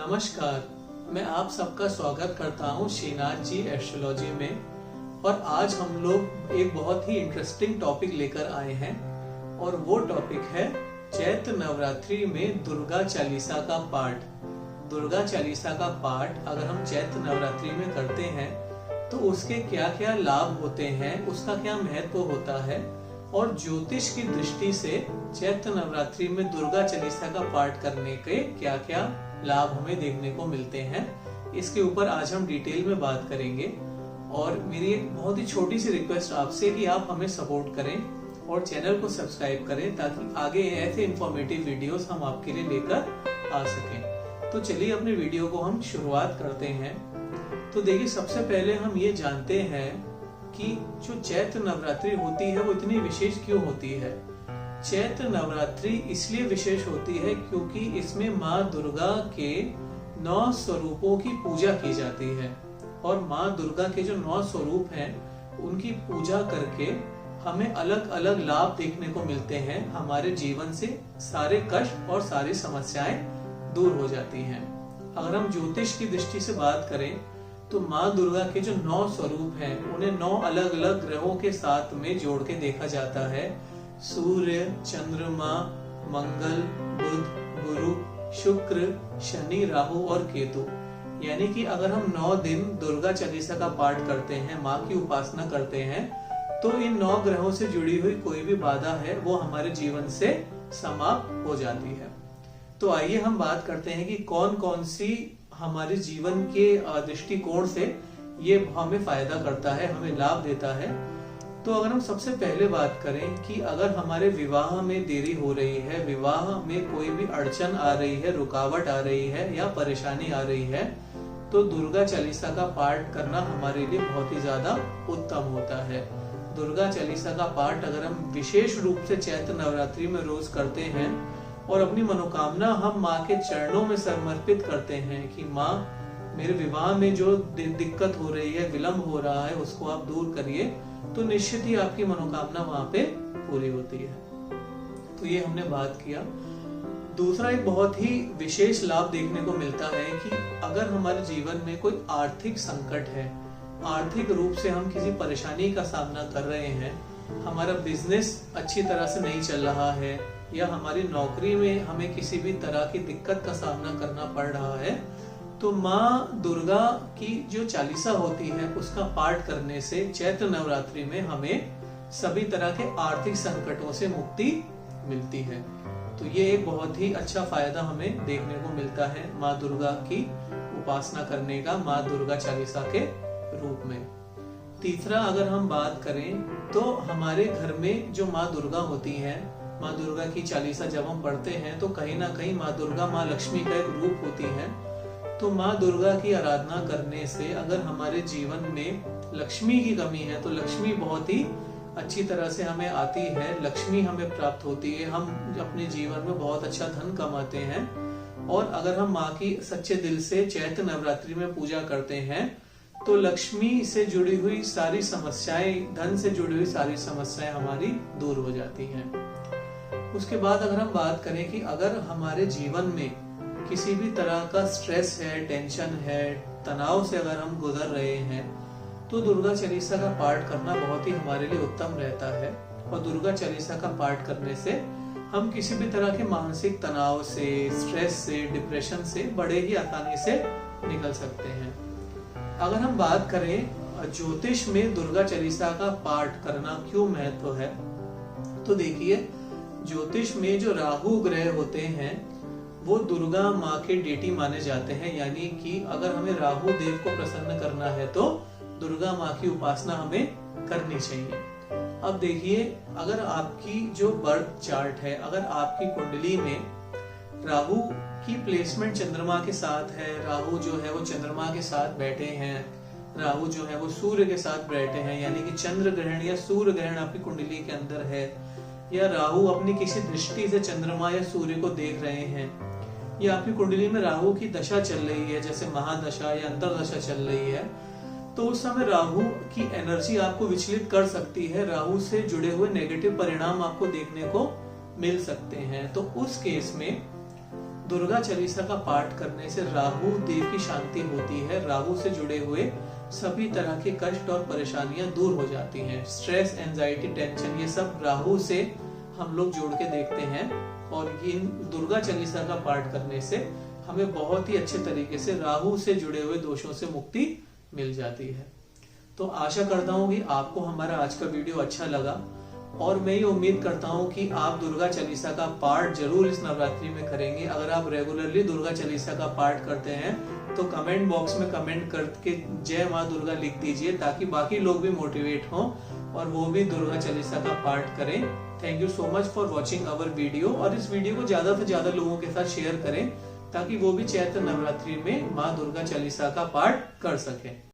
नमस्कार, मैं आप सबका स्वागत करता हूं श्रीनाथ जी एस्ट्रोलॉजी में। और आज हम लोग एक बहुत ही इंटरेस्टिंग टॉपिक लेकर आए हैं और वो टॉपिक है चैत्र नवरात्रि में दुर्गा चालीसा का पाठ। दुर्गा चालीसा का पाठ अगर हम चैत्र नवरात्रि में करते हैं तो उसके क्या क्या लाभ होते हैं, उसका क्या महत्व होता है और ज्योतिष की दृष्टि से चैत्र नवरात्रि में दुर्गा चालीसा का पाठ करने के क्या क्या लाभ हमें देखने को मिलते हैं, इसके ऊपर आज हम डिटेल में बात करेंगे। और मेरी एक बहुत ही छोटी सी रिक्वेस्ट आपसे कि आप हमें सपोर्ट करें और चैनल को सब्सक्राइब करें ताकि आगे ऐसे इंफॉर्मेटिव वीडियोस हम आपके लिए लेकर आ सकें। तो चलिए अपने वीडियो को हम शुरुआत करते हैं। तो देखिए, सबसे पहले हम ये जानते हैं कि जो चैत्र नवरात्रि होती है वो इतनी विशेष क्यों होती है। चैत्र नवरात्रि इसलिए विशेष होती है क्योंकि इसमें माँ दुर्गा के 9 स्वरूपों की पूजा की जाती है और माँ दुर्गा के जो 9 स्वरूप हैं उनकी पूजा करके हमें अलग अलग लाभ देखने को मिलते हैं। हमारे जीवन से सारे कष्ट और सारी समस्याएं दूर हो जाती हैं। अगर हम ज्योतिष की दृष्टि से बात करें तो माँ दुर्गा के जो 9 स्वरूप हैं उन्हें 9 अलग अलग ग्रहों के साथ में जोड़ के देखा जाता है। सूर्य, चंद्रमा, मंगल, बुध, गुरु, शुक्र, शनि, राहु और केतु। यानी कि अगर हम 9 दिन दुर्गा चालीसा का पाठ करते हैं, माँ की उपासना करते हैं, तो इन 9 ग्रहों से जुड़ी हुई कोई भी बाधा है वो हमारे जीवन से समाप्त हो जाती है। तो आइए हम बात करते हैं कि कौन कौन सी हमारे जीवन के दृष्टिकोण से ये हमें फायदा करता है, हमें लाभ देता है। तो अगर हम सबसे पहले बात करें कि अगर हमारे विवाह में देरी हो रही है, विवाह में कोई भी अड़चन आ रही है, रुकावट आ रही है या परेशानी आ रही है, तो दुर्गा चालीसा का पाठ करना हमारे लिए बहुत ही ज्यादा उत्तम होता है। दुर्गा चालीसा का पाठ अगर हम विशेष रूप से चैत्र नवरात्रि में रोज करते हैं और अपनी मनोकामना हम माँ के चरणों में समर्पित करते हैं कि माँ, मेरे विवाह में जो दिक्कत हो रही है, विलंब हो रहा है, उसको आप दूर करिए, तो निश्चित ही आपकी मनोकामना वहां पे पूरी होती है। तो ये हमने बात किया। दूसरा एक बहुत ही विशेष लाभ देखने को मिलता है कि अगर हमारे जीवन में कोई आर्थिक संकट है, आर्थिक रूप से हम किसी परेशानी का सामना कर रहे हैं, हमारा बिजनेस अच्छी तरह से नहीं चल रहा है या हमारी नौकरी में हमें किसी भी तरह की दिक्कत का सामना करना पड़ रहा है, तो माँ दुर्गा की जो चालीसा होती है उसका पाठ करने से चैत्र नवरात्रि में हमें सभी तरह के आर्थिक संकटों से मुक्ति मिलती है। तो ये एक बहुत ही अच्छा फायदा हमें देखने को मिलता है माँ दुर्गा की उपासना करने का, माँ दुर्गा चालीसा के रूप में। तीसरा अगर हम बात करें तो हमारे घर में जो माँ दुर्गा होती है, माँ दुर्गा की चालीसा जब हम पढ़ते हैं तो कहीं ना कहीं माँ दुर्गा माँ लक्ष्मी का एक रूप होती है। तो माँ दुर्गा की आराधना करने से अगर हमारे जीवन में लक्ष्मी की कमी है तो लक्ष्मी बहुत ही अच्छी तरह से हमें आती है, लक्ष्मी हमें प्राप्त होती है, हम अपने जीवन में बहुत अच्छा धन कमाते हैं। और अगर हम माँ की सच्चे दिल से चैत्र नवरात्रि में पूजा करते हैं तो लक्ष्मी से जुड़ी हुई सारी समस्याएं, धन से जुड़ी हुई सारी समस्याएं हमारी दूर हो जाती हैं। उसके बाद अगर हम बात करें कि अगर हमारे जीवन में किसी भी तरह का स्ट्रेस है, टेंशन है, तनाव से अगर हम गुजर रहे हैं तो दुर्गा चालीसा का पाठ करना बहुत ही हमारे लिए उत्तम रहता है। और दुर्गा चालीसा का पाठ करने से हम किसी भी तरह के मानसिक तनाव से, स्ट्रेस से, डिप्रेशन से बड़े ही आसानी से निकल सकते हैं। अगर हम बात करें ज्योतिष में दुर्गा चालीसा का पाठ करना क्यों महत्व है, तो देखिए, ज्योतिष में जो राहु ग्रह होते हैं वो दुर्गा माँ के डेटी माने जाते हैं। यानी कि अगर हमें राहु देव को प्रसन्न करना है तो दुर्गा माँ की उपासना हमें करनी चाहिए। अब देखिए, अगर आपकी जो बर्थ चार्ट है, अगर आपकी कुंडली में राहु की प्लेसमेंट चंद्रमा के साथ है, राहु जो है वो चंद्रमा के साथ बैठे हैं, राहु जो है वो सूर्य के साथ बैठे हैं, यानी कि चंद्र ग्रहण या सूर्य ग्रहण आपकी कुंडली के अंदर है, या राहु अपनी किसी दृष्टि से चंद्रमा या सूर्य को देख रहे हैं, या आपकी कुंडली में राहु की दशा चल रही है, जैसे महादशा या अंतरदशा चल रही है, तो उस समय राहु की एनर्जी आपको विचलित कर सकती है। राहु से जुड़े हुए नेगेटिव परिणाम आपको देखने को मिल सकते हैं। तो उस केस में दुर्गा चालीसा का पाठ करने से राहु देव की शांति होती है। राहु से जुड़े हुए सभी तरह के कष्ट और परेशानियां दूर हो जाती हैं। स्ट्रेस, एंजाइटी, टेंशन, ये सब राहु से हम लोग जोड़ के देखते हैं। और इन दुर्गा चालीसा का पाठ करने से हमें बहुत ही अच्छे तरीके से राहु से जुड़े हुए दोषों से मुक्ति मिल जाती है। तो आशा करता हूँ कि आपको हमारा आज का वीडियो अच्छा लगा, और मैं ये उम्मीद करता हूँ कि आप दुर्गा चालीसा का पाठ जरूर इस नवरात्रि में करेंगे। अगर आप रेगुलरली दुर्गा चालीसा का पाठ करते हैं तो कमेंट बॉक्स में कमेंट करके जय माँ दुर्गा लिख दीजिए, ताकि बाकी लोग भी मोटिवेट हों और वो भी दुर्गा चालीसा का पाठ करें। Thank you so much for watching our video, और इस वीडियो को ज्यादा से ज्यादा लोगों के साथ शेयर करें ताकि वो भी चैत्र नवरात्रि में माँ दुर्गा चालीसा का पाठ कर सकें।